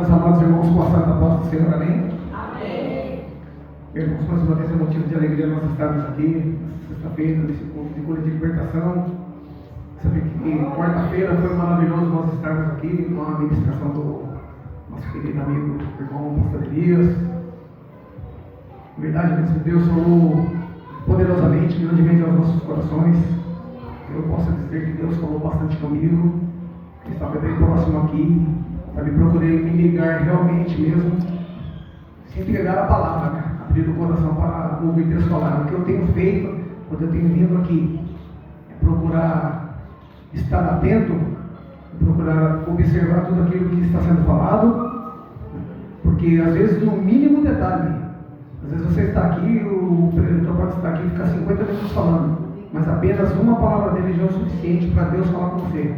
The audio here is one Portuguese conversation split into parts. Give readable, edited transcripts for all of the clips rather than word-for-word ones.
meus amados irmãos, com a santa paz do Senhor, amém? Amém. Irmãos, mais uma vez é motivo de alegria nós estarmos aqui, sexta-feira, nesse culto de cura de libertação. Sabe que quarta-feira foi maravilhoso nós estarmos aqui com a ministração do nosso querido amigo, irmão Pastor Elias. Na verdade, mesmo Deus falou poderosamente, grandemente aos nossos corações. Eu posso dizer que Deus falou bastante comigo. Eu estava bem próximo aqui, sabe, procurei me ligar realmente mesmo, se entregar a palavra, né? Abrir o coração para ouvir Deus falar. O que eu tenho feito, quando eu tenho vindo aqui, é procurar estar atento, procurar observar tudo aquilo que está sendo falado, porque às vezes no mínimo detalhe, às vezes você está aqui, o preletor pode estar aqui e ficar 50 minutos falando, mas apenas uma palavra dele já é o suficiente para Deus falar com você.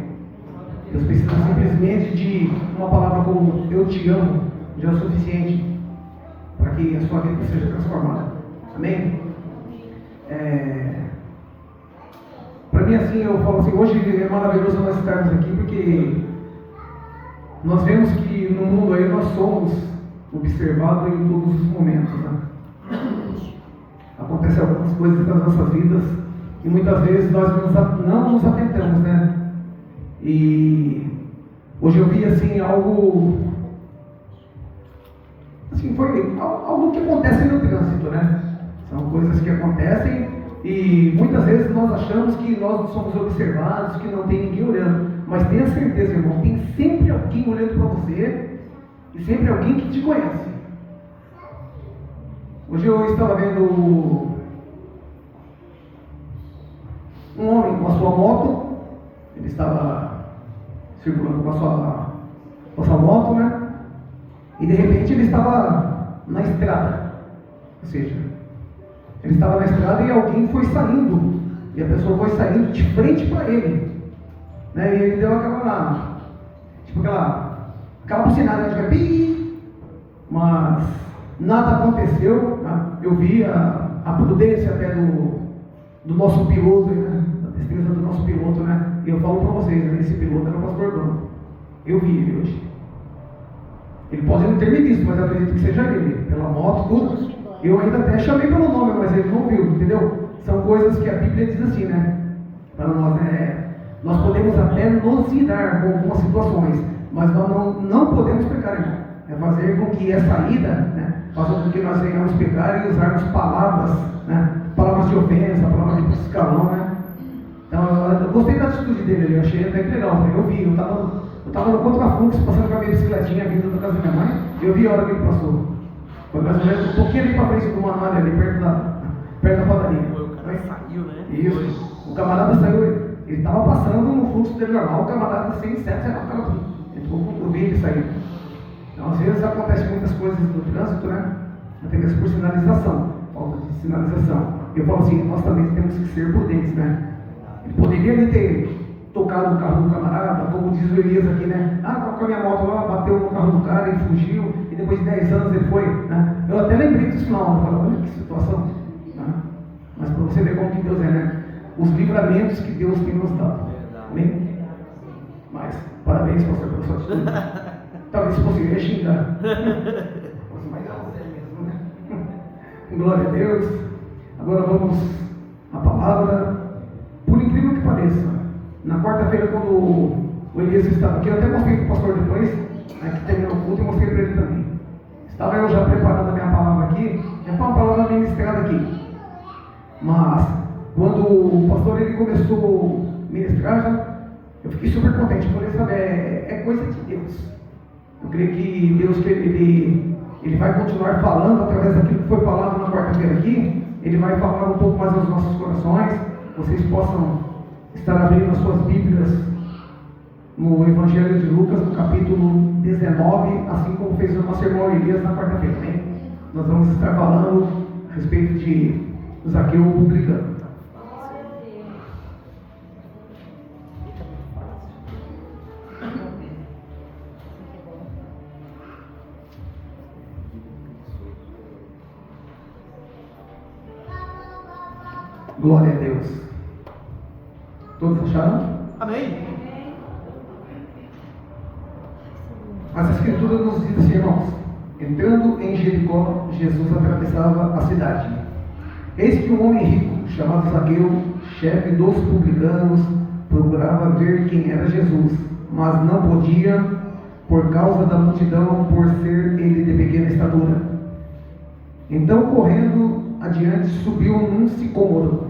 Deus precisa simplesmente de uma palavra como eu te amo, já é o suficiente para que a sua vida seja transformada. Amém? Para mim, assim, eu falo assim, hoje é maravilhoso nós estarmos aqui, porque nós vemos que no mundo aí nós somos observados em todos os momentos, né? Acontecem algumas coisas nas nossas vidas e muitas vezes nós não nos atentamos, né? E hoje eu vi assim algo, assim, foi algo que acontece no trânsito, né? São coisas que acontecem e muitas vezes nós achamos que nós não somos observados, que não tem ninguém olhando, mas tenha certeza, irmão, tem sempre alguém olhando para você e sempre alguém que te conhece. Hoje eu estava vendo um homem com a sua moto. Ele estava circulando com a sua moto, né? E de repente ele estava na estrada. Ou seja, ele estava na estrada e alguém foi saindo. E a pessoa foi saindo de frente para ele, né? E ele deu aquela bucinada, mas nada aconteceu, né? Eu vi a prudência até do nosso piloto, né? A destreza do nosso piloto, né? E eu falo para vocês, né? Esse piloto era o pastor Bruno. Eu vi ele hoje. Ele pode não ter me visto, mas eu acredito que seja ele, pela moto, tudo. Eu ainda até chamei pelo nome, mas ele não viu, entendeu? São coisas que a Bíblia diz assim, né? Para nós, nós podemos até nos irar com algumas situações, mas nós não podemos pecar, irmão. É fazer com que essa ida, né? Faça com que nós venhamos pecar e usarmos palavras, né? Palavras de ofensa, palavras de escalão, né? Então, eu gostei da atitude dele ali, eu achei até que legal. Eu vi, eu estava no contrafluxo, passando com a minha bicicletinha vindo da casa da minha mãe, e eu vi a hora que ele passou. Foi mais ou menos um pouquinho ali para frente do Manuel, ali perto da padaria. O cara saiu, né? Isso. O camarada saiu, ele estava passando no fluxo dele normal, o camarada sem sete, eu vi ele sair. Então, às vezes acontecem muitas coisas no trânsito, né? Até mesmo por sinalização, falta de sinalização. Eu falo assim, nós também temos que ser prudentes, né? Ele poderia ali ter tocado no carro do camarada, como diz o Elias aqui, né? Com a minha moto lá, bateu no carro do cara, ele fugiu, e depois de 10 anos ele foi, né? Eu até lembrei disso não, eu falei, olha que situação, né? Mas para você ver como que Deus é, né? Os livramentos que Deus tem nos dado. Amém? Mas, parabéns, pastor, pela sua atitude. Talvez se fosse eu ia xingar. Mas é você mesmo, né? Glória a Deus. Agora vamos à palavra. Por incrível que pareça, na quarta-feira, quando o Elias estava aqui, eu até mostrei para o pastor depois, né, que terminou o culto, e mostrei para ele também. Estava eu já preparando a minha palavra aqui, já foi uma palavra ministrada aqui. Mas, quando o pastor ele começou a ministrar, eu fiquei super contente, por ele saber, é coisa de Deus. Eu creio que Deus, ele vai continuar falando através daquilo que foi falado na quarta-feira aqui. Ele vai falar um pouco mais aos nossos corações. Vocês possam estar abrindo as suas Bíblias no Evangelho de Lucas, no capítulo 19, assim como fez o nosso irmão Elias na quarta-feira, né? Nós vamos estar falando a respeito de Zaqueu publicano. Glória a Deus. Todos acharam? Amém. As Escrituras nos dizem assim, irmãos: entrando em Jericó, Jesus atravessava a cidade. Eis que um homem rico, chamado Zaqueu, chefe dos publicanos, procurava ver quem era Jesus, mas não podia, por causa da multidão, por ser ele de pequena estatura. Então, correndo adiante, subiu num sicômoro,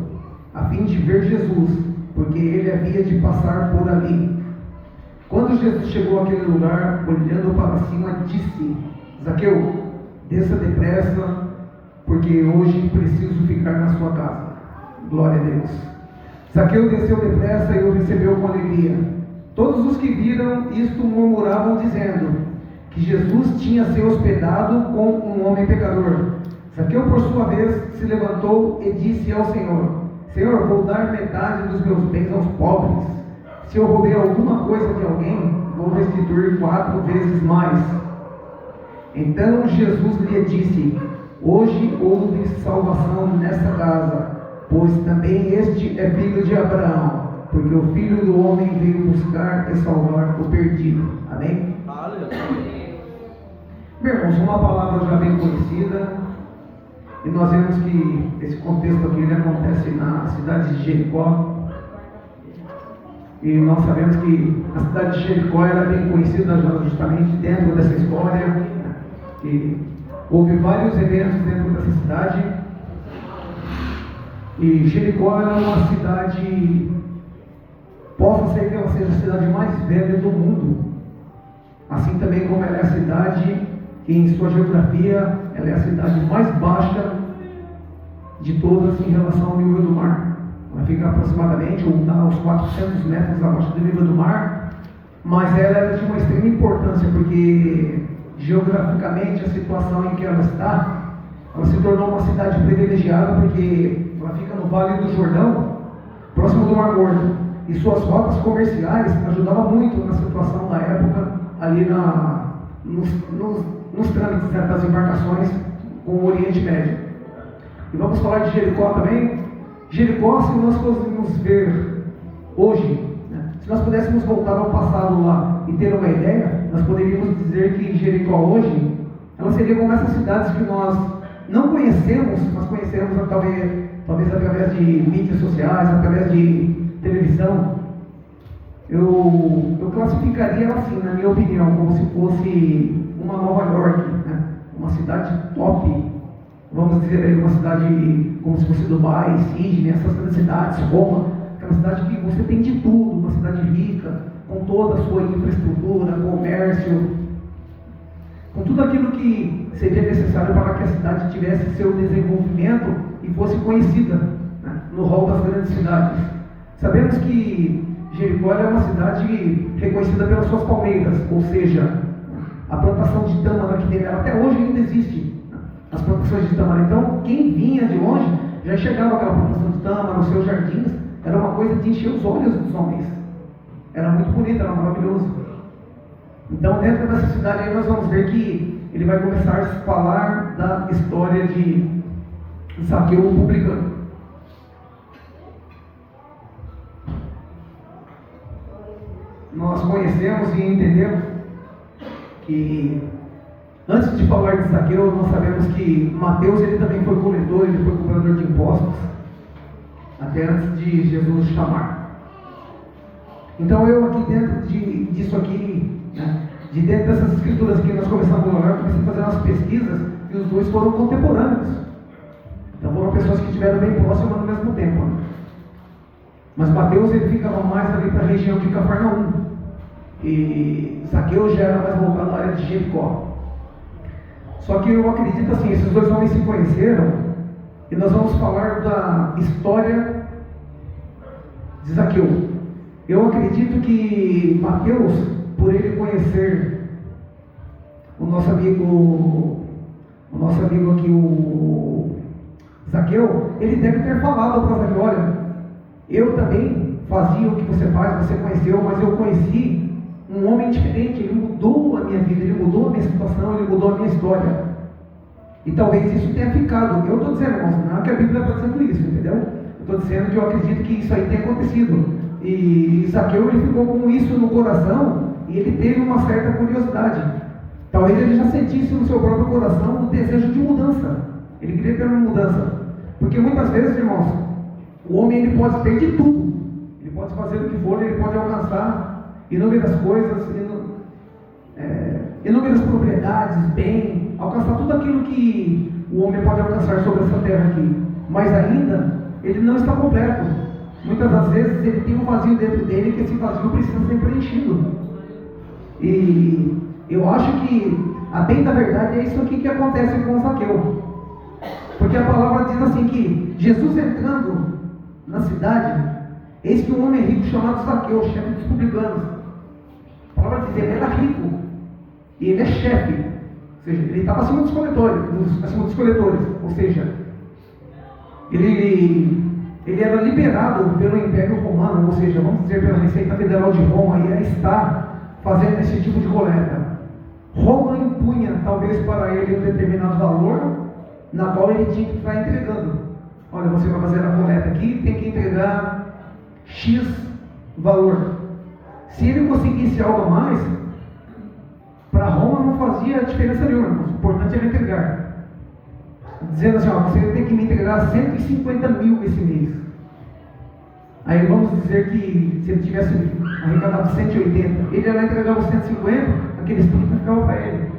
a fim de ver Jesus, porque ele havia de passar por ali. Quando Jesus chegou àquele lugar, olhando para cima, disse: Zaqueu, desça depressa, porque hoje preciso ficar na sua casa. Glória a Deus. Zaqueu desceu depressa e o recebeu com alegria. Todos os que viram isto murmuravam, dizendo que Jesus tinha se hospedado com um homem pecador. Zaqueu, por sua vez, se levantou e disse ao Senhor: Senhor, vou dar metade dos meus bens aos pobres. Se eu roubei alguma coisa de alguém, vou restituir 4 vezes mais. Então Jesus lhe disse: hoje houve salvação nesta casa, pois também este é filho de Abraão, porque o Filho do Homem veio buscar e salvar o perdido. Amém? Meus irmãos, uma palavra já bem conhecida, e nós vemos que esse contexto aqui acontece na cidade de Jericó. E nós sabemos que a cidade de Jericó era bem conhecida justamente dentro dessa história. E houve vários eventos dentro dessa cidade. E Jericó era uma cidade, possa ser que ela seja a cidade mais velha do mundo. Assim também como ela é a cidade que em sua geografia ela é a cidade mais baixa de todas em relação ao nível do mar. Ela fica aproximadamente uns 400 metros abaixo do nível do mar, mas ela era de uma extrema importância, porque geograficamente a situação em que ela está, ela se tornou uma cidade privilegiada, porque ela fica no Vale do Jordão, próximo do Mar Morto, e suas rotas comerciais ajudavam muito na situação da época, ali nos trâmites das embarcações com o Oriente Médio. E vamos falar de Jericó também. Jericó, se nós fôssemos ver hoje, né, se nós pudéssemos voltar ao passado lá e ter uma ideia, nós poderíamos dizer que Jericó hoje, ela seria como essas cidades que nós não conhecemos, nós conhecemos talvez através de mídias sociais, através de televisão. Eu classificaria ela assim, na minha opinião, como se fosse uma Nova York, né, uma cidade top. Vamos dizer aí, uma cidade como se fosse Dubai, Sydney, essas grandes cidades, Roma, aquela cidade que você tem de tudo, uma cidade rica, com toda a sua infraestrutura, comércio, com tudo aquilo que seria necessário para que a cidade tivesse seu desenvolvimento e fosse conhecida, né, no rol das grandes cidades. Sabemos que Jericó é uma cidade reconhecida pelas suas palmeiras, ou seja, a plantação de tâmara que tem nela até hoje ainda existe. As plantações de tâmara. Então, quem vinha de longe já enxergava aquela plantação de tâmara, os seus jardins. Era uma coisa de encher os olhos dos homens. Era muito bonito, era maravilhoso. Então, dentro dessa cidade aí, nós vamos ver que ele vai começar a falar da história de Zaqueu, o publicano. Nós conhecemos e entendemos que antes de falar de Zaqueu, nós sabemos que Mateus ele também foi coletor, ele foi cobrador de impostos, até antes de Jesus o chamar. Então eu aqui dentro disso aqui, né, de dentro dessas escrituras que nós começamos a olhar, comecei a fazer umas pesquisas e os dois foram contemporâneos. Então foram pessoas que estiveram bem próximas ao mesmo tempo. Né? Mas Mateus ele ficava mais ali para a região de Cafarnaum. E Zaqueu já era mais voltado à área de Jericó. Só que eu acredito assim, esses dois homens se conheceram e nós vamos falar da história de Zaqueu. Eu acredito que Mateus, por ele conhecer o nosso amigo aqui, o Zaqueu, ele deve ter falado para Zaqueu: olha, eu também fazia o que você faz, você conheceu, mas eu conheci um homem diferente, ele mudou a minha vida, ele mudou a minha situação, ele mudou a minha história. E talvez isso tenha ficado. Eu estou dizendo, irmãos, não é que a Bíblia está dizendo isso, entendeu? Eu estou dizendo que eu acredito que isso aí tenha acontecido. E Zaqueu ele ficou com isso no coração e ele teve uma certa curiosidade. Talvez ele já sentisse no seu próprio coração o desejo de mudança. Ele queria ter uma mudança. Porque muitas vezes, irmãos, o homem ele pode ter de tudo. Ele pode fazer o que for, ele pode alcançar inúmeras coisas, inúmeras propriedades, bem, alcançar tudo aquilo que o homem pode alcançar sobre essa terra aqui. Mas ainda, ele não está completo. Muitas das vezes ele tem um vazio dentro dele, que esse vazio precisa ser preenchido. E eu acho que, a bem da verdade, é isso aqui que acontece com Zaqueu. Porque a palavra diz assim que Jesus entrando na cidade, eis que um homem rico chamado Zaqueu, chefe dos publicanos. A palavra diz, ele era rico, e ele é chefe. Ou seja, ele estava acima dos coletores. Ou seja, ele era liberado pelo Império Romano, ou seja, vamos dizer, pela Receita Federal de Roma, e a estar fazendo esse tipo de coleta. Roma impunha, talvez para ele, um determinado valor, na qual ele tinha que estar entregando. Olha, você vai fazer a coleta aqui, tem que entregar X valor. Se ele conseguisse algo a mais, para Roma não fazia diferença nenhuma, o importante era entregar. Dizendo assim, ó, você tem que me entregar 150 mil esse mês. Aí vamos dizer que se ele tivesse arrecadado 180, ele ia entregar os 150, aqueles 30 ficavam para ele.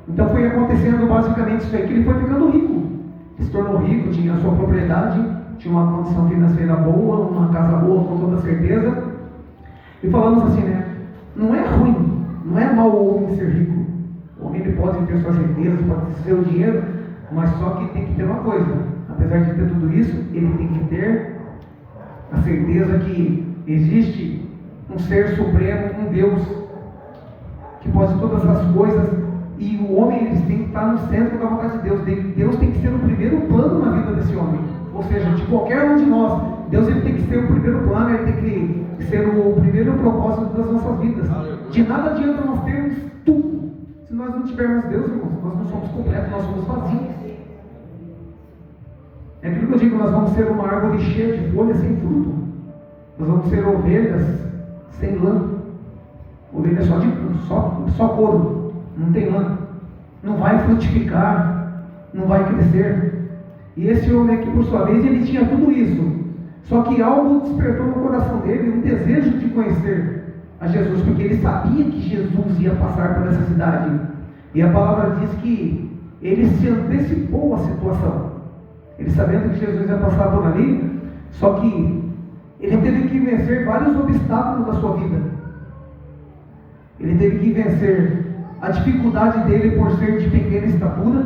Então foi acontecendo basicamente isso aí, que ele foi ficando rico. Ele se tornou rico, tinha a sua propriedade, tinha uma condição financeira boa, uma casa boa com toda certeza. E falamos assim, né? Não é ruim, não é mau o homem ser rico. O homem ele pode ter suas riquezas, pode ter seu dinheiro, mas só que tem que ter uma coisa. Apesar de ter tudo isso, ele tem que ter a certeza que existe um ser supremo, um Deus, que pode todas as coisas, e o homem ele tem que estar no centro da vontade de Deus. Deus tem que ser o primeiro plano na vida desse homem. Ou seja, de qualquer um de nós, Deus ele tem que ser o primeiro plano, ele tem que ser o primeiro propósito das nossas vidas. De nada adianta nós termos tudo. Se nós não tivermos Deus, irmãos, nós não somos completos, nós somos vazios. É aquilo que eu digo, nós vamos ser uma árvore cheia de folhas sem fruto. Nós vamos ser ovelhas sem lã. Ovelha só couro, não tem lã. Não vai frutificar, não vai crescer. E esse homem aqui, por sua vez, ele tinha tudo isso. Só que algo despertou no coração dele um desejo de conhecer a Jesus, porque ele sabia que Jesus ia passar por essa cidade. E a palavra diz que ele se antecipou à situação. Ele sabendo que Jesus ia passar por ali, só que ele teve que vencer vários obstáculos da sua vida. Ele teve que vencer a dificuldade dele por ser de pequena estatura.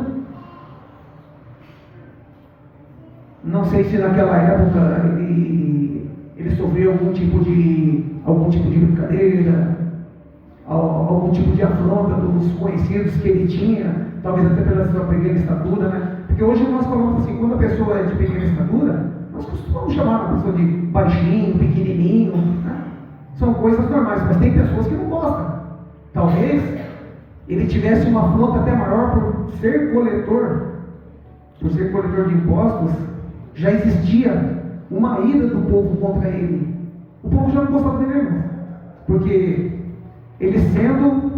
Não sei se naquela época ele sofreu algum tipo de brincadeira, algum tipo de afronta dos conhecidos que ele tinha, talvez até pela sua pequena estatura, né? Porque hoje nós falamos assim, quando a pessoa é de pequena estatura, nós costumamos chamar a pessoa de baixinho, pequenininho, né? São coisas normais, mas tem pessoas que não gostam. Talvez ele tivesse uma afronta até maior por ser coletor de impostos. Já existia uma ira do povo contra ele. O povo já não gostava dele, irmão, porque ele sendo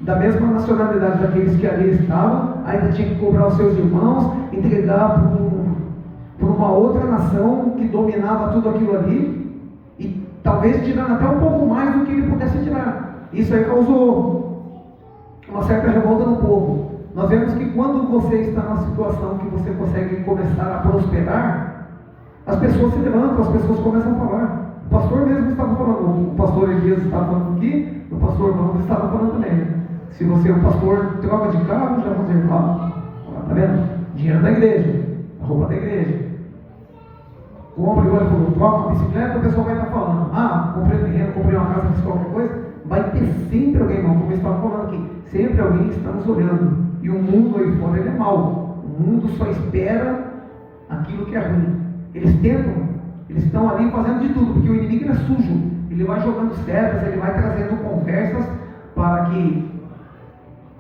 da mesma nacionalidade daqueles que ali estavam, ainda tinha que cobrar os seus irmãos, entregar por uma outra nação que dominava tudo aquilo ali, e talvez tirando até um pouco mais do que ele pudesse tirar. Isso aí causou uma certa revolta no povo. Nós vemos que quando você está numa situação que você consegue começar a prosperar, as pessoas se levantam, as pessoas começam a falar. O pastor mesmo estava falando, o pastor Elias estava falando aqui, o pastor Vamos estava falando também, né? Se você é um pastor, troca de carro, já vamos dizer, ó, tá vendo? Dinheiro da igreja, a roupa da igreja. Compre, igual ele falou, troca uma bicicleta, o pessoal vai estar falando, comprei um terreno, comprei uma casa, fiz qualquer coisa. Vai ter sempre alguém, irmão, como eu estava falando aqui, sempre alguém está nos olhando. E o mundo aí fora ele é mau. O mundo só espera aquilo que é ruim. Eles tentam, eles estão ali fazendo de tudo, porque o inimigo é sujo. Ele vai jogando setas, ele vai trazendo conversas para que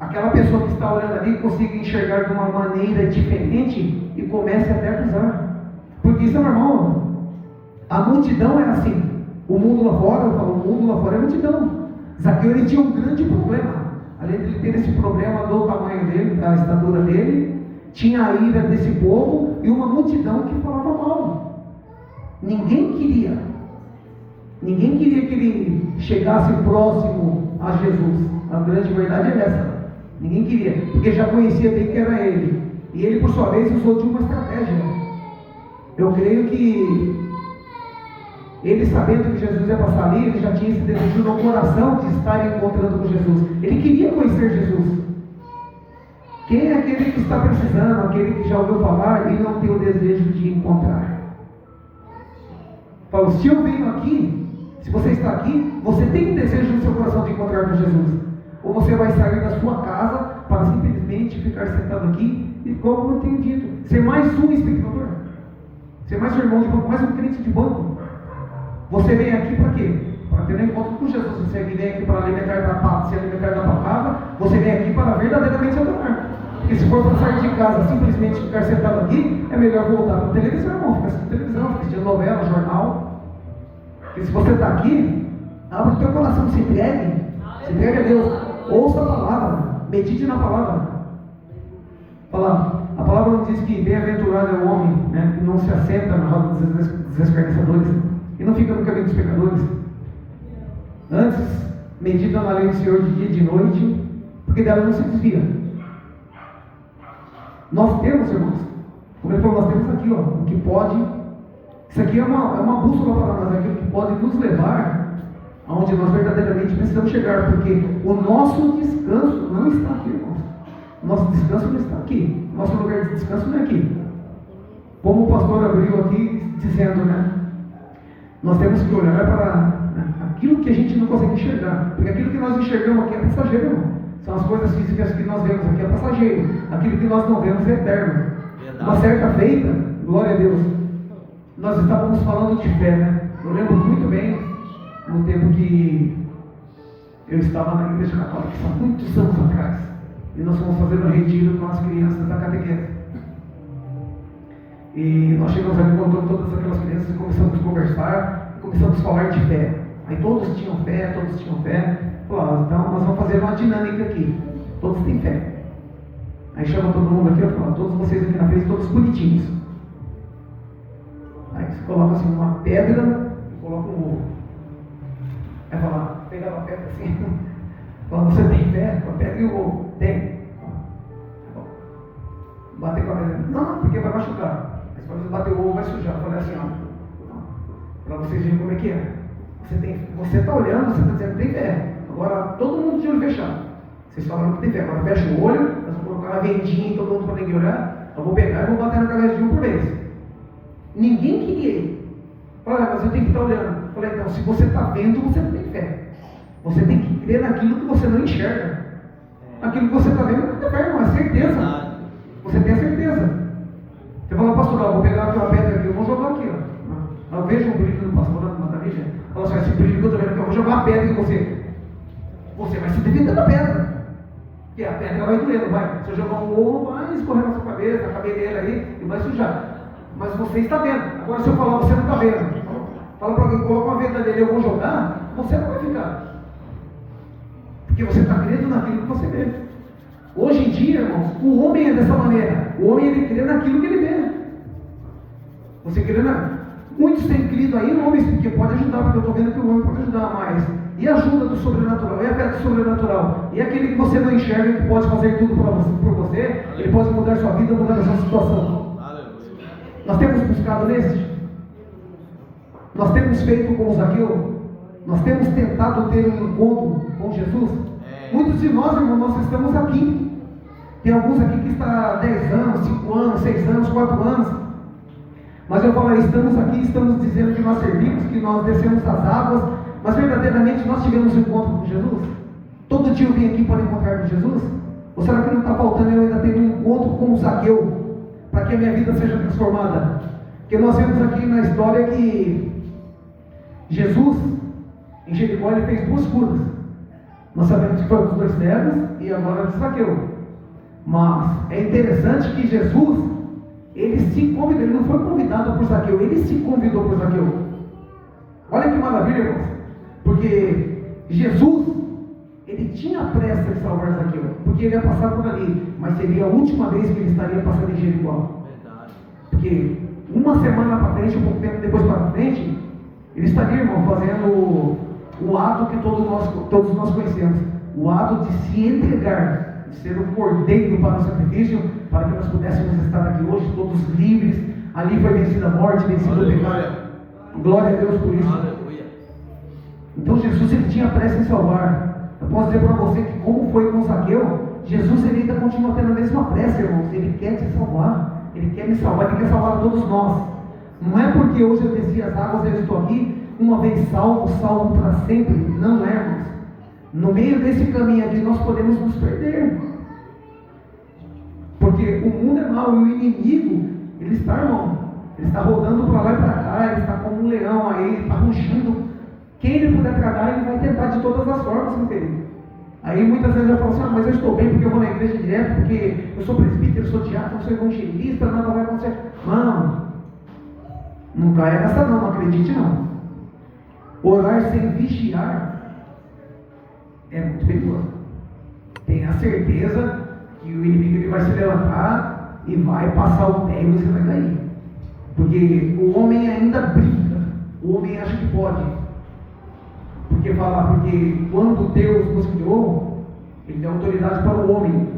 aquela pessoa que está olhando ali consiga enxergar de uma maneira diferente e comece até a acusar. Porque isso é normal. A multidão é assim. O mundo lá fora, eu falo, o mundo lá fora é multidão. Zaqueu, ele tinha um grande problema. Além de ele ter esse problema do tamanho dele, da estatura dele, tinha a ira desse povo e uma multidão que falava mal. Ninguém queria que ele chegasse próximo a Jesus. A grande verdade é essa. Ninguém queria, porque já conhecia bem que era ele. E ele, por sua vez, usou de uma estratégia. Eu creio que ele, sabendo que Jesus ia passar ali, ele já tinha esse desejo no coração de estar encontrando com Jesus. Ele queria conhecer Jesus. Quem é aquele que está precisando, aquele que já ouviu falar e não tem o desejo de encontrar? Fala, se eu venho aqui, se você está aqui, você tem o desejo no seu coração de encontrar com Jesus. Ou você vai sair da sua casa para simplesmente ficar sentado aqui e, como eu tenho dito, ser mais um espectador, ser mais um irmão de banco, mais um crente de banco. Você vem aqui para quê? Para ter um encontro com Jesus. Você vem aqui para se alimentar da palavra. Você vem aqui para verdadeiramente adorar. Porque se for para sair de casa simplesmente ficar sentado aqui, é melhor voltar para a televisão, irmão. Fica assistindo televisão, fica assistindo novela, jornal. Porque se você está aqui, abre o teu coração, se entregue a Deus. Ouça a palavra, medite na palavra. A palavra não diz que bem-aventurado é o homem, né, que não se assenta na roda dos escarnecedores e não fica no caminho dos pecadores. Antes, medita na lei do Senhor de dia e de noite, porque dela não se desvia. Nós temos, irmãos, como ele falou, nós temos aqui, o que pode. Isso aqui é uma bússola para nós, aquilo que pode nos levar aonde nós verdadeiramente precisamos chegar, porque o nosso descanso não está aqui, irmãos. O nosso descanso não está aqui. O nosso lugar de descanso não é aqui. Como o pastor abriu aqui, dizendo, né? Nós temos que olhar para aquilo que a gente não consegue enxergar, porque aquilo que nós enxergamos aqui é passageiro, irmão. São as coisas físicas que nós vemos aqui é passageiro. Aquilo que nós não vemos é eterno. Uma certa feita, glória a Deus, nós estávamos falando de fé, né? Eu lembro muito bem no tempo que eu estava na igreja católica, há muitos anos atrás, e nós fomos fazer um retiro com as crianças da catequese. E nós chegamos ali com todas aquelas crianças e começamos a conversar, e começamos a falar de fé. Aí todos tinham fé. Falaram, então nós vamos fazer uma dinâmica aqui. Todos têm fé. Aí chama todo mundo aqui, eu falo, todos vocês aqui na frente, todos bonitinhos. Aí você coloca assim uma pedra e coloca um ovo. Aí fala, pegava a pedra assim, fala, você tem fé? Com a pedra e o ovo? Tem. Bater com a pedra, não, porque vai machucar. Mas quando você bater o ovo vai sujar. Eu falei assim, para vocês verem como é que é. Você está olhando, você está dizendo que tem fé. Agora todo mundo de olho fechado. Vocês falaram que tem fé. Agora fecha o olho, nós vamos colocar uma vendinha em todo mundo para ninguém olhar. Eu vou pegar e vou bater na cabeça de um por vez. Ninguém queria ir. Olha, mas eu tenho que estar olhando. Eu falei, então, se você está vendo, você não tem fé. Você tem que crer naquilo que você não enxerga. Aquilo que você está vendo não tem fé, não, é certeza. Você tem a certeza. Você fala, pastor, vou pegar aqui uma pedra aqui, eu vou jogar aqui, ó. Eu vejo um brilho do pastor na igreja. Fala assim, esse brilho que eu estou vendo aqui, eu vou jogar uma pedra em você. Você vai se defender da pedra. Porque a pedra vai doer, não vai? Se eu jogar um ovo, vai escorrer na sua cabeça, na cabeleira aí, e vai sujar. Mas você está vendo. Agora se eu falar, você não está vendo. Fala para alguém, coloca uma venda nele, eu vou jogar, você não vai ficar. Porque você está crendo naquilo que você vê. Hoje em dia, irmãos, o homem é dessa maneira. O homem, ele crê naquilo que ele vê. Você crê Muitos têm crido aí em homens, porque pode ajudar, porque eu estou vendo que o homem pode ajudar mais. E a ajuda do sobrenatural, e a fé do sobrenatural. E aquele que você não enxerga, que pode fazer tudo por você, ele pode mudar sua vida, mudar a sua situação. Nós temos buscado nesse. Nós temos feito como Zaqueu. Nós temos tentado ter um encontro com Jesus. Muitos de nós, irmãos, nós estamos aqui. Tem alguns aqui que estão há 10 anos, 5 anos, 6 anos, 4 anos. Mas eu falo, estamos aqui, estamos dizendo que nós servimos, que nós descemos as águas, mas verdadeiramente nós tivemos um encontro com Jesus? Todo dia eu vim aqui para encontrar com Jesus? Ou será que não está faltando eu ainda ter um encontro com o Zaqueu, para que a minha vida seja transformada? Porque nós vemos aqui na história que Jesus, em Jericó, ele fez 2 curas. Nós sabemos que foi dos 2 cegos e agora de Zaqueu. Mas é interessante que Jesus, ele se convidou, ele não foi convidado por Zaqueu, ele se convidou por Zaqueu. Olha que maravilha, irmãos. Porque Jesus, ele tinha pressa de salvar Zaqueu, porque ele ia passar por ali, mas seria a última vez que ele estaria passando em Jericó. Verdade. Porque uma semana para frente, um pouco tempo depois para frente, ele estaria, irmão, fazendo o ato que todos nós conhecemos, o ato de se entregar, de ser o cordeiro para o sacrifício, para que nós pudéssemos estar aqui hoje, todos livres. Ali foi vencida a morte, vencido o pecado. Glória a Deus por isso. Aleluia. Então Jesus, ele tinha pressa em salvar. Eu posso dizer para você que, como foi com Zaqueu, Jesus, ele ainda continua tendo a mesma pressa, irmãos. Ele quer te salvar, ele quer me salvar, ele quer salvar todos nós. Não é porque hoje eu desci as águas e eu estou aqui, uma vez salvo, salvo para sempre. Não é, irmãos. No meio desse caminho aqui nós podemos nos perder, porque o mundo é mau e o inimigo, ele está, irmão, ele está rodando para lá e para cá, ele está como um leão aí, ele está rugindo. Quem ele puder tragar, ele vai tentar de todas as formas, meu querido. Aí muitas vezes eu falo assim, mas eu estou bem porque eu vou na igreja direto, porque eu sou presbítero, eu sou diácono, eu sou evangelista, nada vai acontecer. Não caia nessa não acredite não. Orar sem vigiar é muito perigoso. Tenha certeza que o inimigo ele vai se levantar e vai passar o pé e você vai cair. Porque o homem ainda brinca, o homem acha que pode. Porque quando Deus nos criou, Ele deu autoridade para o homem.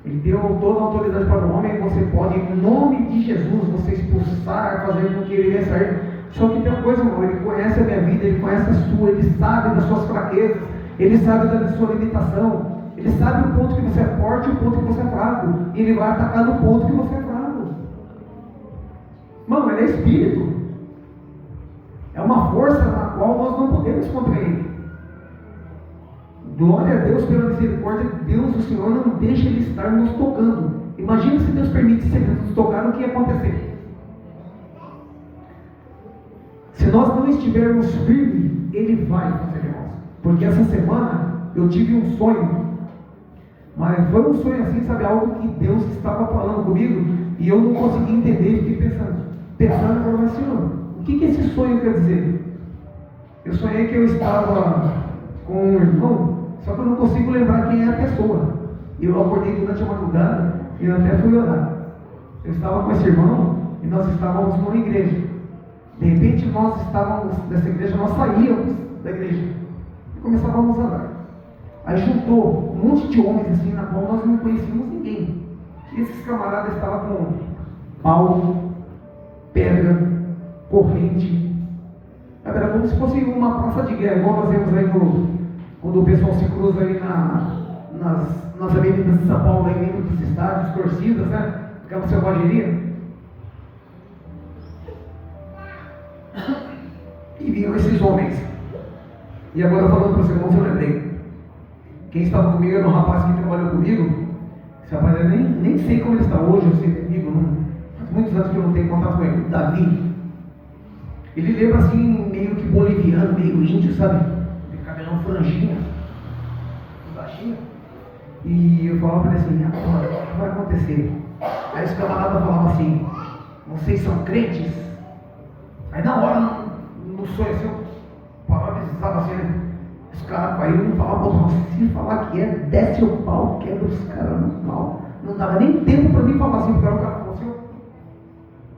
Ele deu toda a autoridade para o homem. Você pode, em nome de Jesus, você expulsar, fazer com que ele venha sair. Só que tem uma coisa, irmão, Ele conhece a minha vida, Ele conhece a sua, Ele sabe das suas fraquezas, Ele sabe da sua limitação, Ele sabe o ponto que você é forte e o ponto que você é fraco. E Ele vai atacar no ponto que você é fraco. Mano, Ele é espírito. É uma força na qual nós não podemos contra Ele. Glória a Deus pela misericórdia de Deus. O Senhor não deixa Ele estar nos tocando. Imagina se Deus permitisse Ele nos tocar, o que ia acontecer? Se nós não estivermos firmes, Ele vai fazer, irmãos. Porque essa semana eu tive um sonho. Mas foi um sonho assim, sabe? Algo que Deus estava falando comigo e eu não consegui entender e fiquei pensando, falando assim, o que esse sonho quer dizer? Eu sonhei que eu estava com um irmão, só que eu não consigo lembrar quem é a pessoa. Eu acordei durante a madrugada e eu até fui orar. Eu estava com esse irmão e nós estávamos numa igreja. De repente nós estávamos dessa igreja, nós saíamos da igreja e começávamos a andar. Aí juntou um monte de homens assim, na qual nós não conhecíamos ninguém. E esses camaradas estavam com pau, pedra, corrente. Era como se fosse uma praça de guerra, igual nós vemos aí quando o pessoal se cruza aí nas avenidas de São Paulo, aí dentro dos estádios, torcidas, né? Aquela selvageria. E vinham esses homens. E agora falando para os irmãos, eu lembrei. Quem estava comigo era um rapaz que trabalhou comigo. Esse rapaz, eu nem sei como ele está hoje, eu sei comigo, faz muitos anos que eu não tenho contato com ele. O Davi. Ele lembra assim, meio que boliviano, meio índio, sabe? De cabelão franjinha, baixinho. E eu falava para ele assim, agora, o que vai acontecer? Aí os camaradas falavam assim, vocês são crentes? Aí na hora, no sonho assim, eu paralisava assim, né? Os caras caíram e não falavam, se falar que é, desce o pau, quebra os caras no pau. Não dava nem tempo para mim falar assim, porque o cara falou assim.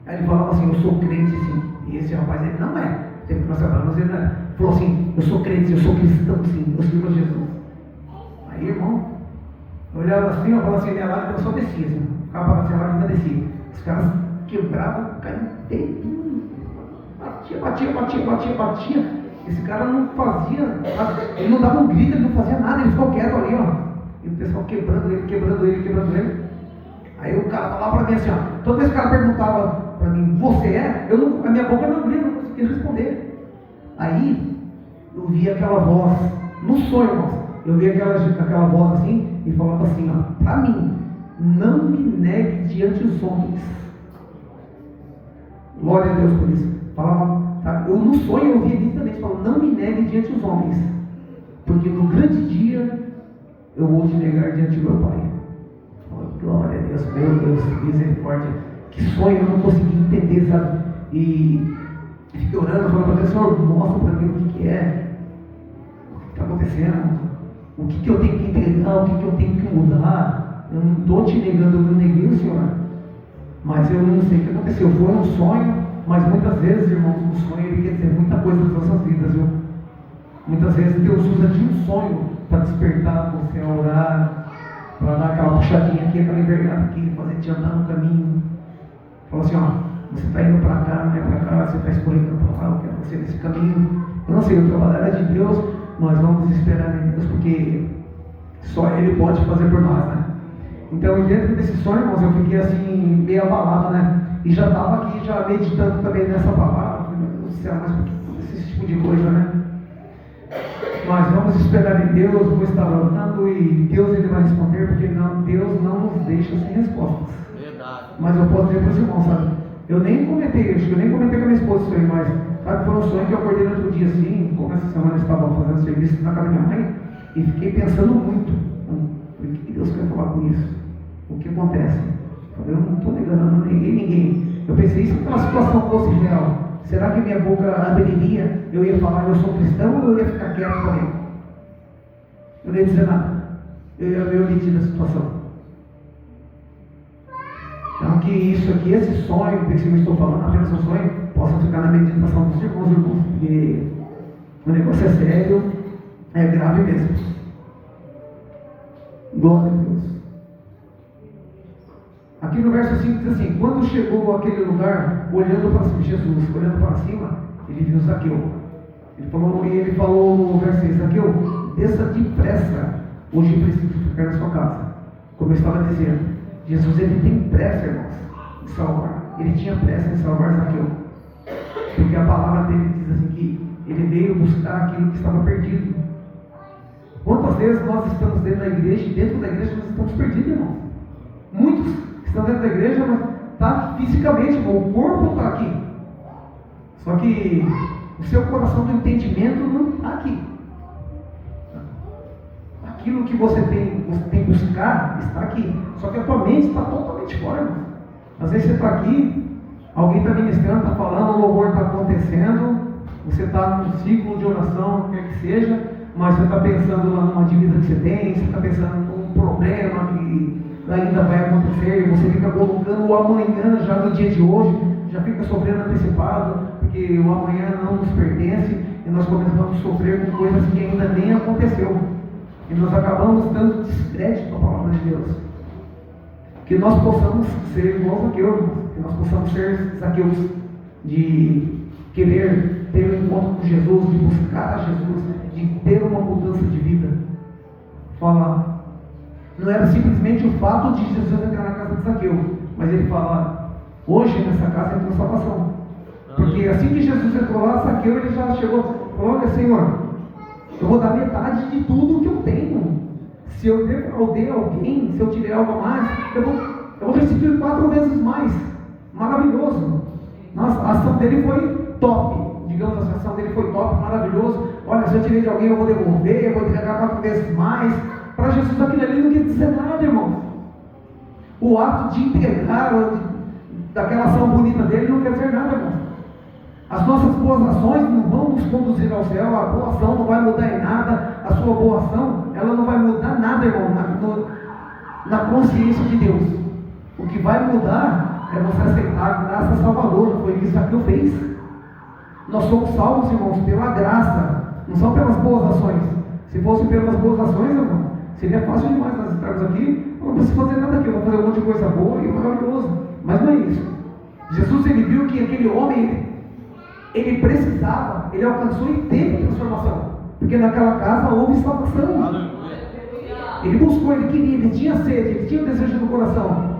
Aí ele falava assim, eu sou crente sim. E esse rapaz, ele não é. Tem que nós trabalhamos, ele não é. Falou assim, eu sou crente, eu sou cristão sim, eu sirvo a Jesus. Aí, irmão, eu olhava assim, eu falava assim, minha lágrima só descia, assim. Ficava para assim, a lágrima descia. Os caras quebravam, caíam inteirinho. Batia. Esse cara não fazia, ele não dava um grito, ele não fazia nada, ele ficou quieto ali, ó. E o pessoal quebrando ele. Aí o cara falava para mim assim, ó. Toda vez que o cara perguntava para mim, você é? A minha boca não abria, eu não conseguia responder. Aí eu via aquela voz, no sonho, irmãos, eu via aquela voz assim, e falava assim, ó, para mim, não me negue diante dos homens. Glória a Deus por isso. Falava, eu no sonho eu ouvia nitidamente, falando, não me negue diante dos homens, porque no grande dia eu vou te negar diante do meu Pai. Oh, glória a Deus, meu Deus, misericórdia. Que sonho, eu não consegui entender, sabe? E fiquei orando, falando para Deus: Senhor, mostra para mim o que é, o que está acontecendo, o que eu tenho que entregar, o que eu tenho que mudar. Eu não estou te negando, eu não neguei o Senhor, mas eu não sei o que aconteceu. Foi um sonho, mas muitas vezes, irmãos, o sonho ele quer dizer muita coisa nas nossas vidas, viu? Muitas vezes Deus usa de um sonho para despertar você a orar, para dar aquela puxadinha aqui, aquela envergada aqui, fazer te andar no caminho. Fala assim: ó, você está indo para cá, não é para cá, você está escorregando para lá, eu quero você nesse caminho. Eu não sei, o trabalho é de Deus, nós vamos esperar em Deus, porque só Ele pode fazer por nós, né? Então, dentro desse sonho, irmãos, eu fiquei assim, meio abalado, né? E já estava aqui, já meditando também nessa palavra. Meu Deus do céu, mas por que esse tipo de coisa, né? Mas vamos esperar em Deus, vou estar orando e Deus ele vai responder, porque não, Deus não nos deixa sem respostas. Verdade. Mas eu posso dizer para os irmãos, sabe? Eu nem comentei, acho que eu nem comentei com a minha esposa isso aí, mas sabe, foi um sonho que eu acordei no outro dia assim, como essa semana eu estava fazendo serviço na casa da minha mãe, e fiquei pensando muito. O que Deus quer falar com isso? O que acontece? Eu não estou negando, eu não neguei ninguém. Eu pensei, se aquela situação fosse real, será que minha boca abriria? Eu ia falar: eu sou cristão, ou eu ia ficar quieto também? Eu não ia dizer nada. Eu ia me omitir da situação. Então, que isso aqui, esse sonho, que eu estou falando, apenas um sonho, possa ficar na meditação dos irmãos, porque o negócio é sério, é grave mesmo. Glória a Deus. Aqui no verso 5 diz assim: quando chegou àquele lugar, olhando para cima, Jesus, olhando para cima, ele viu Zaqueu. Ele falou no verso 6: Zaqueu, desça depressa, hoje preciso ficar na sua casa. Como eu estava dizendo, Jesus ele tem pressa, irmãos, em salvar. Ele tinha pressa em salvar Zaqueu, porque a palavra dele diz assim que ele veio buscar aquilo que estava perdido. Quantas vezes nós estamos dentro da igreja e dentro da igreja nós estamos perdidos, irmãos? Muitos estão dentro da igreja, mas está fisicamente, irmão, o corpo está aqui, só que o seu coração do entendimento não está aqui. Aquilo que você tem que buscar está aqui, só que a tua mente está totalmente fora, irmão. Às vezes você está aqui, alguém está ministrando, está falando, o louvor está acontecendo, você está num ciclo de oração, quer que seja, mas você está pensando lá numa dívida que você tem, você está pensando num problema que ainda vai acontecer, e você fica colocando o amanhã já no dia de hoje, já fica sofrendo antecipado, porque o amanhã não nos pertence, e nós começamos a sofrer com coisas que ainda nem aconteceu, e nós acabamos dando descrédito à palavra de Deus. Que nós possamos ser igual Zaqueu, que nós possamos ser Zaqueus, de querer ter um encontro com Jesus, de buscar a Jesus, de ter uma mudança de vida. Fala, não era simplesmente o fato de Jesus entrar na casa de Zaqueu, mas ele fala: hoje nessa casa entrou salvação. Porque assim que Jesus entrou lá, Zaqueu ele já chegou, falou: olha, Senhor, eu vou dar metade de tudo que eu tenho. Se eu defraudei alguém, se eu tirei algo a mais, eu vou restituir 4 vezes mais. Maravilhoso. Nossa, a ação dele foi top. Digamos, a ação dele foi top, maravilhoso. Olha, se eu tirei de alguém, eu vou devolver, eu vou entregar 4 vezes mais. Para Jesus aquilo ali não quer dizer nada, irmão. O ato de entregar, daquela ação bonita dele, não quer dizer nada, irmão. As nossas boas ações não vão nos conduzir ao céu. A boa ação não vai mudar em nada. A sua boa ação, ela não vai mudar nada, irmão, na consciência de Deus. O que vai mudar é você aceitar a graça salvadora. Foi o que Zaqueu fez. Nós somos salvos, irmãos, pela graça, não são pelas boas ações. Se fosse pelas boas ações, irmão, seria fácil demais nós estarmos aqui. Não preciso fazer nada aqui, eu vou fazer um monte de coisa boa e maravilhoso. Mas não é isso. Jesus, ele viu que aquele homem, ele precisava, ele alcançou e teve transformação, porque naquela casa houve salvação. Ele buscou, ele queria, ele tinha sede, ele tinha o desejo no coração.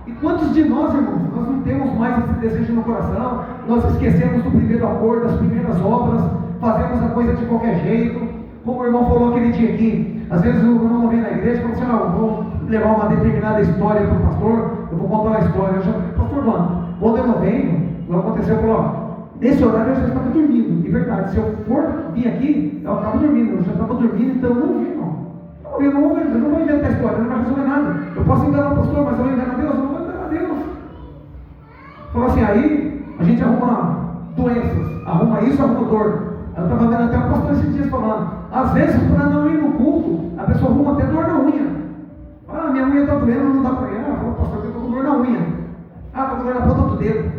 E quantos de nós, irmãos, nós não temos mais esse desejo no coração? Nós esquecemos do primeiro amor, das primeiras obras, fazemos a coisa de qualquer jeito. Como o irmão falou aquele dia aqui, às vezes o irmão não vem na igreja e fala assim: eu vou levar uma determinada história para o pastor, eu vou contar uma história. Pastor, mano, quando eu não venho, o que aconteceu, eu falo: nesse horário eu já estava dormindo. De verdade, se eu for vir aqui, eu estava dormindo, eu já estava dormindo, então eu não vim, não. Eu não vou inventar a história, não vai resolver nada. Eu posso enganar o pastor, mas eu vou enganar Deus? Eu não vou enganar Deus. Fala assim, aí a gente arruma doenças, arruma isso, arruma dor. Eu estava vendo até um pastor esses dias falando, às vezes para não ir no culto, a pessoa arruma até dor na unha. Ah, minha unha está doendo, não dá para ir. Ah, falou, pastor, eu estou com dor na unha. Ah, estou com dor na ponta do dedo.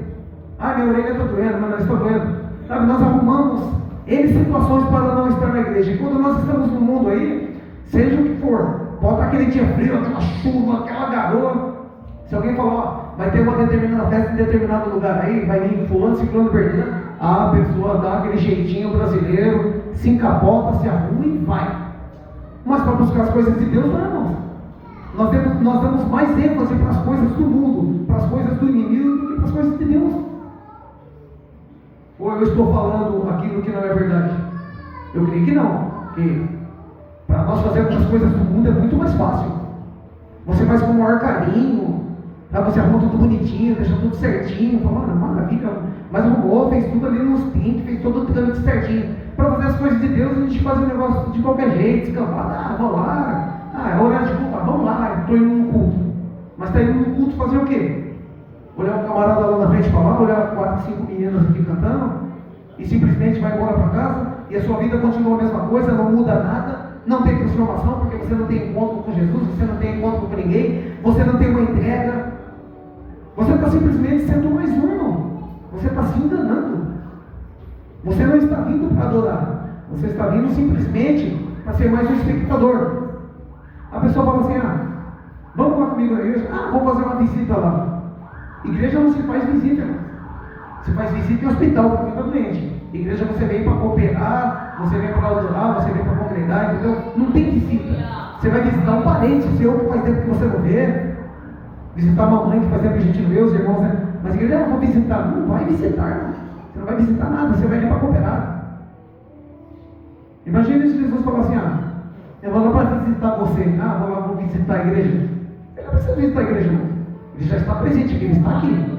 Ah, minha orelha está doendo, meu nariz está doendo. Sabe, nós arrumamos N situações para não estar na igreja. E quando nós estamos no mundo aí, seja o que for, pode estar aquele dia frio, aquela chuva, aquela garoa. Se alguém falar, ó, vai ter uma determinada festa em determinado lugar aí, vai vir fulano, ciclano, perdendo, a pessoa dá aquele jeitinho brasileiro, se encapota, se arruma e vai. Mas para buscar as coisas de Deus, não, irmãos. Nós damos mais ênfase para as coisas do mundo, para as coisas do inimigo, do que para as coisas de Deus. Ou eu estou falando aquilo que não é verdade? Eu creio que não, porque para nós fazermos as coisas do mundo é muito mais fácil. Você faz com o maior carinho, tá? Você arruma tudo bonitinho, deixa tudo certinho, fala, maravilha, mas arrumou, fez tudo ali nos tintes, fez todo o trâmite certinho. Para fazer as coisas de Deus, a gente faz o negócio de qualquer jeito, escampado, vou lá, é horário de culto, vamos lá, estou indo no culto. Mas está indo no culto fazer o quê? Olhar um camarada lá na frente para lá, olhar 4, 5 meninas aqui cantando, e simplesmente vai embora para casa, e a sua vida continua a mesma coisa, não muda nada, não tem transformação, porque você não tem encontro com Jesus, você não tem encontro com ninguém, você não tem uma entrega, você está simplesmente sendo mais um, irmão. Você está se enganando. Você não está vindo para adorar, você está vindo simplesmente para ser mais um espectador. A pessoa fala assim, vamos lá comigo na igreja, vou fazer uma visita lá. Igreja não se faz visita, irmão. Se faz visita em hospital para quem está doente. Igreja você vem para cooperar, você vem para adorar, você vem para congregar, entendeu? Não tem visita. Você vai visitar um parente seu que faz tempo que você não vê, visitar uma mãe que faz tempo que a gente não vê, os irmãos, né? Mas a igreja não vai visitar, não vai visitar, irmão. Você não vai visitar nada, você vai vir para cooperar. Imagina se Jesus falar assim, eu vou lá para visitar você, vou visitar a igreja. Ele não precisa visitar a igreja, não. Ele já está presente, ele está aqui.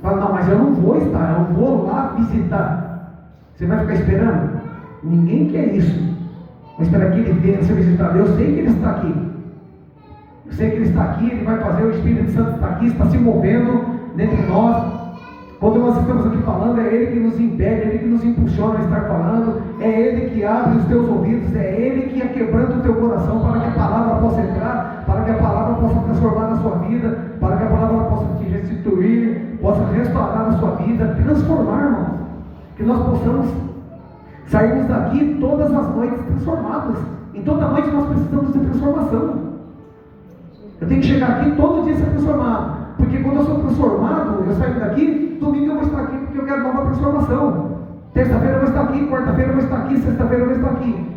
Fala, não, mas eu não vou estar, eu vou lá visitar. Você vai ficar esperando? Ninguém quer isso. Mas espera que ele venha ser visitado. Eu sei que ele está aqui. Eu sei que ele está aqui, ele vai fazer, o Espírito Santo está aqui, está se movendo dentre nós. Quando nós estamos aqui falando, é Ele que nos impede, é Ele que nos impulsiona a estar falando, é Ele que abre os teus ouvidos, é Ele que quebranta o teu coração para que a palavra possa entrar, para que a palavra possa transformar na sua vida, para que a palavra possa te restituir, possa restaurar na sua vida, transformar, irmãos. Que nós possamos sairmos daqui todas as noites transformados. Em toda noite nós precisamos de transformação. Eu tenho que chegar aqui todo dia ser transformado. Porque quando eu sou transformado, eu saio daqui, domingo eu vou estar aqui porque eu quero nova transformação. Terça-feira eu vou estar aqui, quarta-feira eu vou estar aqui, sexta-feira eu vou estar aqui.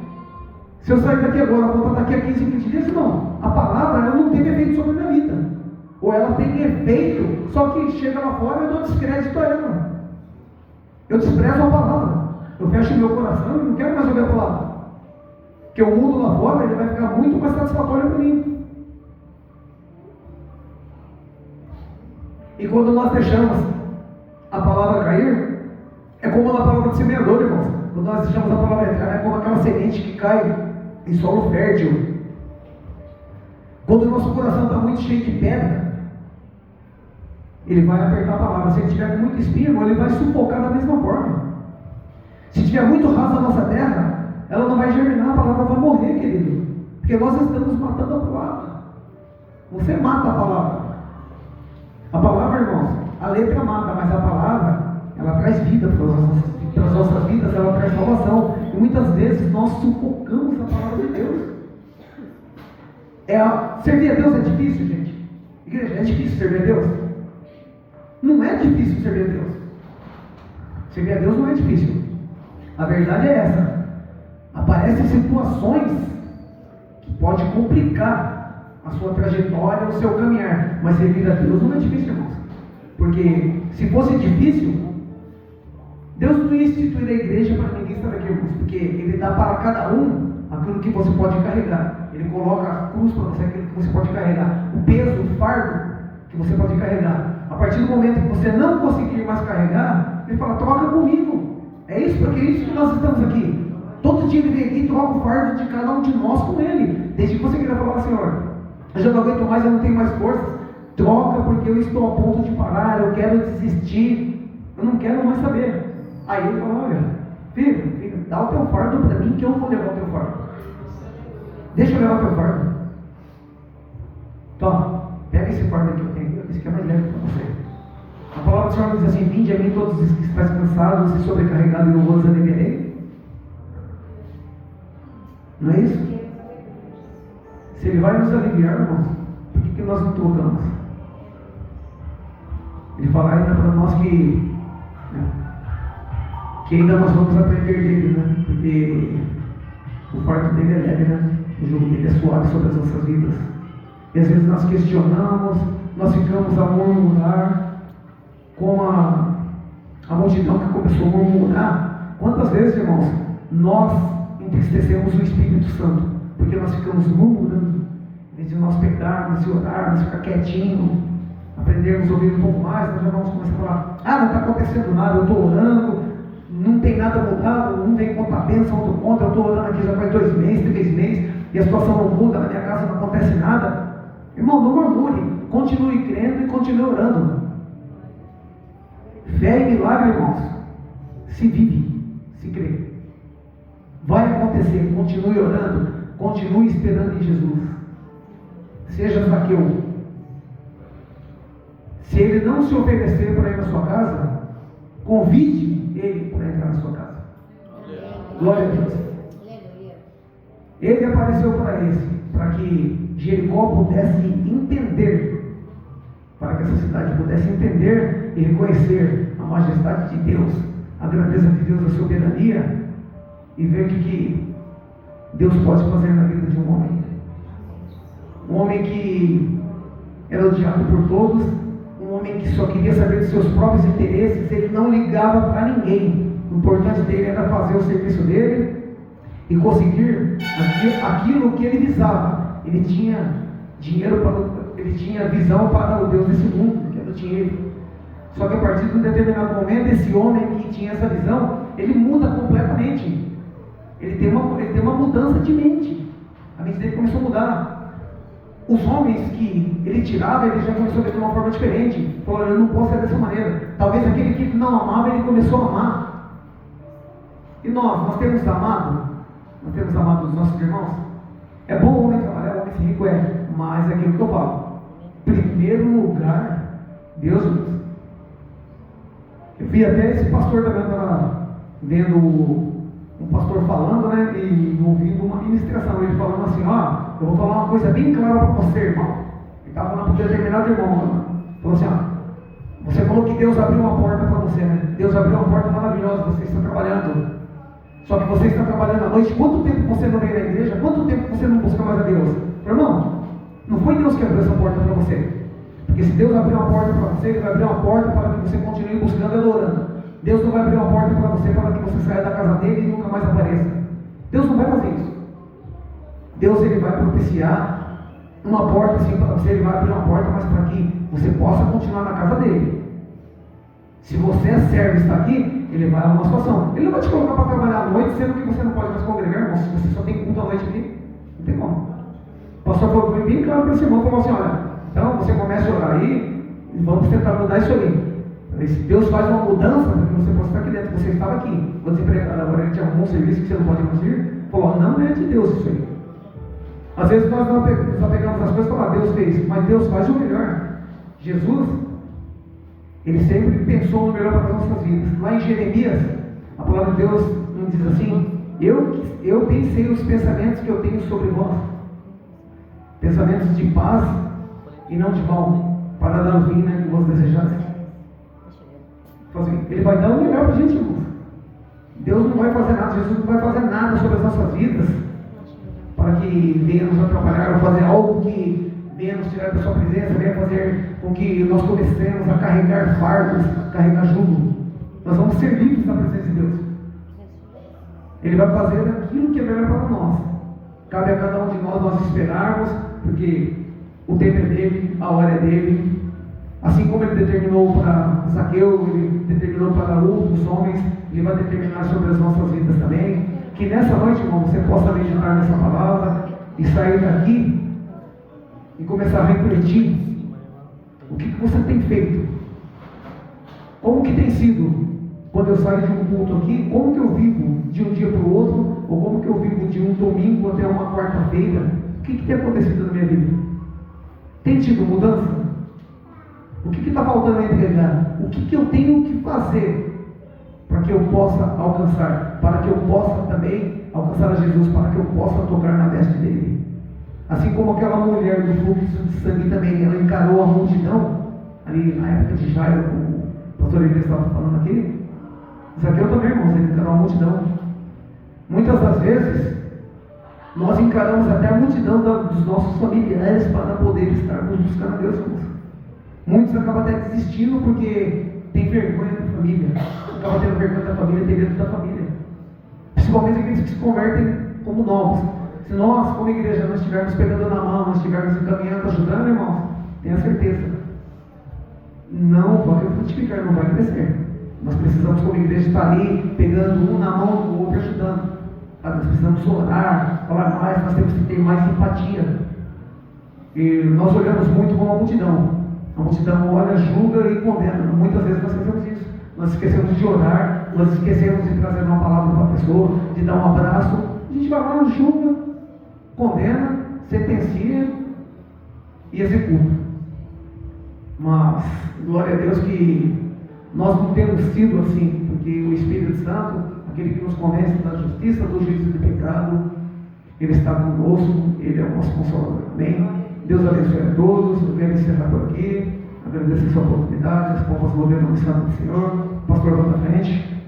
Se eu sair daqui agora, voltar daqui a 15 dias, não. A palavra ela não tem efeito sobre a minha vida. Ou ela tem efeito, só que chega lá fora e eu dou descrédito a ela. Eu desprezo a palavra. Eu fecho meu coração e não quero mais ouvir a palavra. Porque o mundo lá fora ele vai ficar muito mais satisfatório para mim. E quando nós deixamos a palavra cair, é como na palavra do semeador, irmãos. Quando nós deixamos a palavra entrar, é como aquela semente que cai em solo fértil. Quando o nosso coração está muito cheio de pedra, ele vai apertar a palavra. Se ele tiver com muito espinho, irmão, ele vai sufocar da mesma forma. Se tiver muito rasa a nossa terra, ela não vai germinar, a palavra vai morrer, querido. Porque nós estamos matando a palavra. Você mata a palavra. A palavra, irmãos, a letra mata, mas a palavra, ela traz vida para as nossas vidas, ela traz salvação. E muitas vezes nós sufocamos a palavra de Deus. Servir a Deus é difícil, gente? Igreja, é difícil servir a Deus? Não é difícil servir a Deus. Servir a Deus não é difícil. A verdade é essa. Aparecem situações que podem complicar a sua trajetória, o seu caminhar, mas servir a Deus não é difícil, irmãos. Porque se fosse difícil, Deus não ia instituir a igreja para ninguém estar aqui, irmãos, porque Ele dá para cada um aquilo que você pode carregar. Ele coloca a cruz para você, aquilo que você pode carregar, o peso, o fardo que você pode carregar. A partir do momento que você não conseguir mais carregar, Ele fala, troca comigo. É isso, porque é isso que nós estamos aqui. Todo dia Ele vem aqui e troca o fardo de cada um de nós com Ele. Desde que você queira falar, Senhor, eu já não aguento mais, eu não tenho mais forças. Troca, porque eu estou a ponto de parar, eu quero desistir. Eu não quero mais saber. Aí ele falou: olha, filho, dá o teu fardo para mim que eu vou levar o teu fardo. Deixa eu levar o teu fardo. Toma, pega esse fardo aqui que eu tenho. Esse que é mais leve para você. A palavra do Senhor diz assim: vinde a mim todos os que estáis cansados e sobrecarregados, e eu vos aliviarei. Não é isso? Se Ele vai nos aliviar, irmãos, por que nós não trocamos? Ele fala ainda para nós que ainda nós vamos aprender dele, né? Porque o fardo dele é leve, né? O jugo dele é suave sobre as nossas vidas. E às vezes nós questionamos, nós ficamos a murmurar, como a multidão que começou a murmurar. Quantas vezes, irmãos, nós entristecemos o Espírito Santo, porque nós ficamos murmurando, em vez de nós pegarmos e orarmos, ficar quietinho, aprendermos a ouvir um pouco mais, nós já vamos começar a falar: não está acontecendo nada, eu estou orando, não tem nada mudado, não vem conta bênção, outro conta, eu estou orando aqui já faz 2 meses, 3 meses, e a situação não muda, na minha casa não acontece nada. Irmão, não murmure, continue crendo e continue orando. Fé e milagre, irmãos, se vive, se crê. Vai acontecer, continue orando, continue esperando em Jesus. Seja Zaqueu. Se ele não se oferecer para ir na sua casa, convide ele para entrar na sua casa. Glória a Deus. Ele apareceu para que Jericó pudesse entender, para que essa cidade pudesse entender e reconhecer a majestade de Deus, a grandeza de Deus, a soberania, e ver o que Deus pode fazer na vida de um homem. Um homem que era odiado por todos, um homem que só queria saber dos seus próprios interesses, ele não ligava para ninguém. O importante dele era fazer o serviço dele e conseguir aquilo que ele visava. Ele tinha dinheiro ele tinha visão para o Deus desse mundo, que era o dinheiro. Só que a partir de um determinado momento, esse homem que tinha essa visão, ele muda completamente. Ele tem uma mudança de mente. A mente dele começou a mudar. Os homens que ele tirava, ele já começou a ver de uma forma diferente. Falou: eu não posso ser dessa maneira. Talvez aquele que não amava, ele começou a amar. E nós temos amado? Nós temos amado os nossos irmãos? É bom o homem trabalhar, o homem ser rico, mas é aquilo que eu falo. Primeiro lugar, Deus mesmo. Eu vi até esse pastor também, estava vendo um pastor falando, né, e ouvindo uma ministração, ele falando assim: eu vou falar uma coisa bem clara para você, irmão. Ele estava falando para um determinado irmão, falou assim: você falou que Deus abriu uma porta para você, né? Deus abriu uma porta maravilhosa, você está trabalhando. Só que você está trabalhando à noite. Quanto tempo você não veio na igreja? Quanto tempo você não busca mais a Deus? Irmão, não foi Deus que abriu essa porta para você. Porque se Deus abrir uma porta para você, Ele vai abrir uma porta para que você continue buscando e adorando. Deus não vai abrir uma porta para você para que você saia da casa dele e nunca mais apareça. Deus não vai fazer isso. Deus, Ele vai propiciar uma porta assim para você, Ele vai abrir uma porta, mas para que você possa continuar na casa dele. Se você é servo e está aqui, Ele vai arrumar uma situação. Ele não vai te colocar para trabalhar à noite, sendo que você não pode mais congregar, irmão. Se você só tem culto à noite aqui, não tem como. O pastor falou bem claro para esse irmão, falou assim: olha, então você começa a orar aí e vamos tentar mudar isso aí. Se Deus faz uma mudança, porque você pode estar aqui dentro, você estava aqui, vou desempregado, agora Ele te arrumou um serviço que você não pode conseguir. Falou: não é de Deus isso aí. Às vezes nós não nos apegamos às coisas e falamos: Deus fez, mas Deus faz o melhor. Jesus, Ele sempre pensou no melhor para as nossas vidas. Lá em Jeremias, a palavra de Deus nos diz assim: eu pensei os pensamentos que eu tenho sobre vós, pensamentos de paz e não de mal, para dar o fim, né, que vos desejasse. Assim, Ele vai dar o melhor para a gente, irmãos. Deus não vai fazer nada, Jesus não vai fazer nada sobre as nossas vidas para que venha nos atrapalhar ou fazer algo que venha nos tirar da sua presença, venha fazer com que nós comecemos a carregar fardos, carregar jugo. Nós vamos ser livres na presença de Deus. Ele vai fazer aquilo que é melhor para nós. Cabe a cada um de nós esperarmos, porque o tempo é dele, a hora é dele. Assim como Ele determinou para Zaqueu, Ele determinou para outros homens, Ele vai determinar sobre as nossas vidas também. Que nessa noite, irmão, você possa meditar nessa palavra e sair daqui e começar a refletir o que você tem feito Como que tem sido quando eu saio de um culto aqui? Como que eu vivo de um dia para o outro? Ou como que eu vivo de um domingo até uma quarta-feira? O que tem acontecido na minha vida? Tem tido mudança? O que está faltando a entregar? O que eu tenho que fazer para que eu possa alcançar? Para que eu possa também alcançar a Jesus, para que eu possa tocar na veste dele. Assim como aquela mulher do fluxo de sangue também, ela encarou a multidão, ali na época de Jairo, como o pastor Elias estava falando aqui. Zaqueu também, irmãos, ele encarou a multidão. Muitas das vezes, nós encaramos até a multidão dos nossos familiares para poder estarmos buscando a Deus, irmãos. Muitos acabam até desistindo porque tem vergonha da família, acabam tendo vergonha da família, tem medo da família. Principalmente aqueles que se convertem como novos. Se nós, como igreja, não estivermos pegando na mão, não estivermos encaminhando, ajudando, irmãos, tenha certeza, não vai frutificar, não vai crescer. Nós precisamos, como igreja, estar ali, pegando um na mão do outro, ajudando. Nós precisamos orar, falar mais, nós temos que ter mais simpatia. E nós olhamos muito como a multidão. A multidão olha, julga e condena. Muitas vezes nós fazemos isso. Nós esquecemos de orar, nós esquecemos de trazer uma palavra para a pessoa, de dar um abraço. A gente vai lá, julga, condena, sentencia e executa. Mas, glória a Deus que nós não temos sido assim, porque o Espírito Santo, aquele que nos convence da justiça, do juízo do pecado, Ele está conosco, Ele é o nosso consolador. Amém? Deus abençoe a todos. Eu quero encerrar por aqui. Agradeço a sua oportunidade, as palmas do nome santo do Senhor. Pastor, vá à frente.